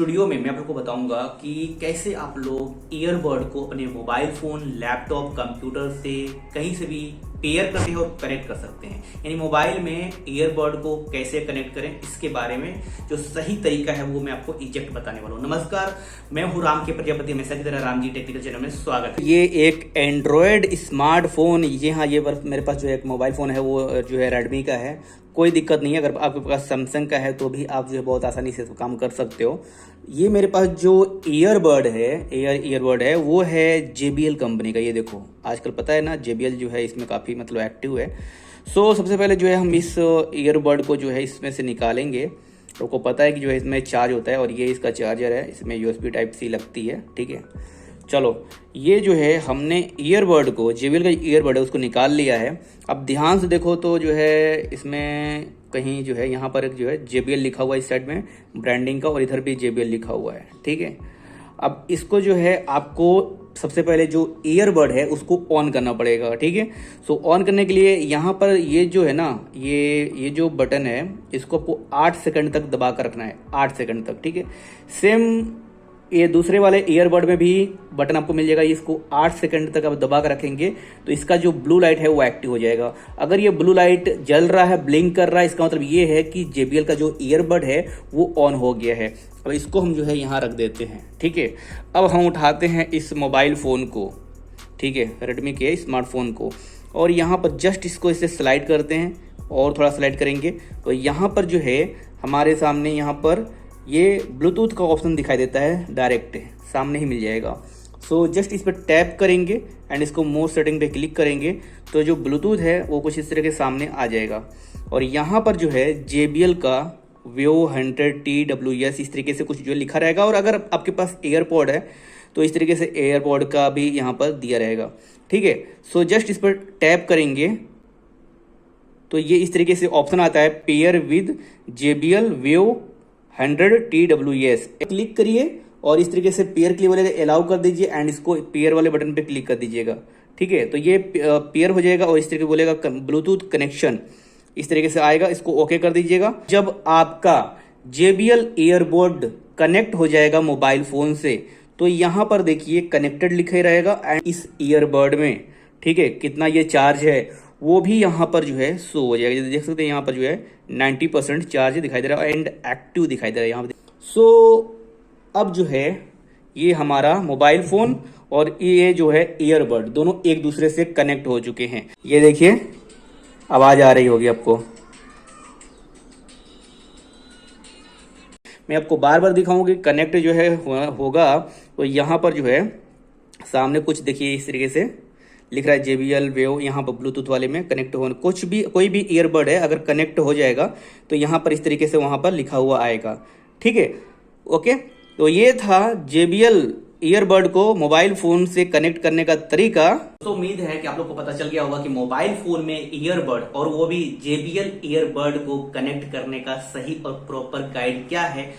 Video में मैं आप लोग को बताऊंगा कि कैसे आप लोग ईयरबड को अपने मोबाइल फोन, लैपटॉप, कंप्यूटर से कहीं से भी पेयर करते हैं और कनेक्ट कर सकते हैं। यानी मोबाइल में ईयरबड को कैसे कनेक्ट करें, इसके बारे में जो सही तरीका है वो मैं आपको एग्जैक्ट बताने वाला हूँ। नमस्कार, मैं हूँ राम के प्रजापति, हमेशा की तरह राम जी टेक्निकल चैनल में स्वागत है। ये एक एंड्रॉयड स्मार्टफोन, ये मेरे पास जो एक मोबाइल फोन है वो जो है रेडमी का है। कोई दिक्कत नहीं है, अगर आपके पास सैमसंग का है तो भी आप जो है बहुत आसानी से काम कर सकते हो। ये मेरे पास जो ईयरबड है वो है JBL कंपनी का। ये देखो, आजकल पता है ना JBL जो है इसमें काफ़ी मतलब एक्टिव है। सबसे पहले जो है हम इस ईयरबड को जो है इसमें से निकालेंगे। आपको पता है कि जो है इसमें चार्ज होता है और ये इसका चार्जर है, इसमें USB Type-C लगती है। ठीक है, चलो ये जो है हमने ईयरबड को, JBL का ईयरबड है उसको निकाल लिया है। अब ध्यान से देखो तो जो है इसमें कहीं जो है यहाँ पर जो है JBL लिखा हुआ है इस साइड में ब्रांडिंग का, और इधर भी JBL लिखा हुआ है। ठीक है, अब इसको जो है आपको सबसे पहले जो ईयरबड है उसको ऑन करना पड़ेगा। ठीक है, ऑन करने के लिए यहाँ पर ये जो है ना, ये जो बटन है इसको आपको 8 सेकंड तक दबा कर रखना है, 8 सेकंड तक। ठीक है, सेम ये दूसरे वाले ईयरबड में भी बटन आपको मिल जाएगा। इसको 8 सेकंड तक आप दबा कर रखेंगे तो इसका जो ब्लू लाइट है वो एक्टिव हो जाएगा। अगर ये ब्लू लाइट जल रहा है, ब्लिंक कर रहा है, इसका मतलब ये है कि JBL का जो ईयरबड है वो ऑन हो गया है। अब इसको हम जो है यहाँ रख देते हैं। ठीक है, अब हम उठाते हैं इस मोबाइल फ़ोन को, ठीक है, रेडमी के स्मार्टफोन को, और यहाँ पर जस्ट इसको इसे स्लाइड करते हैं और थोड़ा स्लाइड करेंगे तो यहाँ पर जो है हमारे सामने यहाँ पर ये ब्लूटूथ का ऑप्शन दिखाई देता है, डायरेक्ट सामने ही मिल जाएगा। जस्ट इस पर टैप करेंगे एंड इसको मोर सेटिंग पे क्लिक करेंगे तो जो ब्लूटूथ है वो कुछ इस तरह के सामने आ जाएगा। और यहाँ पर जो है JBL का Veo 100TWS इस तरीके से कुछ जो लिखा रहेगा। और अगर आपके पास एयरपॉड है तो इस तरीके से एयरपॉड का भी यहाँ पर दिया रहेगा। ठीक है, जस्ट इस पर टैप करेंगे तो ये इस तरीके से ऑप्शन आता है, pair with JBL Veo 100TWS। Click करिए और इस तरीके से पेयर के लिए बोलेगा, अलाउ कर दीजिए एंड इसको पेयर वाले बटन पे क्लिक कर दीजिएगा। ठीक है, तो ये पेयर हो जाएगा और इस तरीके बोलेगा ब्लूटूथ कनेक्शन, इस तरीके से आएगा, इसको ओके कर दीजिएगा। जब आपका JBL ईयरबड कनेक्ट हो जाएगा मोबाइल फोन से तो यहाँ पर देखिए कनेक्टेड लिखा ही रहेगा एंड इस ईयरबड में, ठीक है, कितना ये चार्ज है वो भी यहाँ पर जो है शो हो जाएगा। जैसे देख सकते हैं यहाँ पर जो है 90% चार्ज दिखाई दे रहा है एंड एक्टिव दिखाई दे रहा है यहाँ पर। अब जो है ये हमारा मोबाइल फोन और ये जो है ईयरबड दोनों एक दूसरे से कनेक्ट हो चुके हैं। ये देखिए आवाज आ रही होगी आपको, मैं आपको बार बार दिखाऊंगी कनेक्ट जो है होगा। तो यहाँ पर जो है सामने कुछ देखिए इस तरीके से लिख रहा है JBL Veo, यहाँ पर ब्लूटूथ वाले में कनेक्ट होने, कोई भी ईयरबड है अगर कनेक्ट हो जाएगा तो यहाँ पर इस तरीके से वहाँ पर लिखा हुआ आएगा। ठीक है, ओके, तो ये था JBL ईयरबड को मोबाइल फोन से कनेक्ट करने का तरीका। तो उम्मीद है कि आप लोग को पता चल गया होगा कि मोबाइल फोन में ईयरबड और वो भी JBL ईयरबड को कनेक्ट करने का सही और प्रॉपर गाइड क्या है।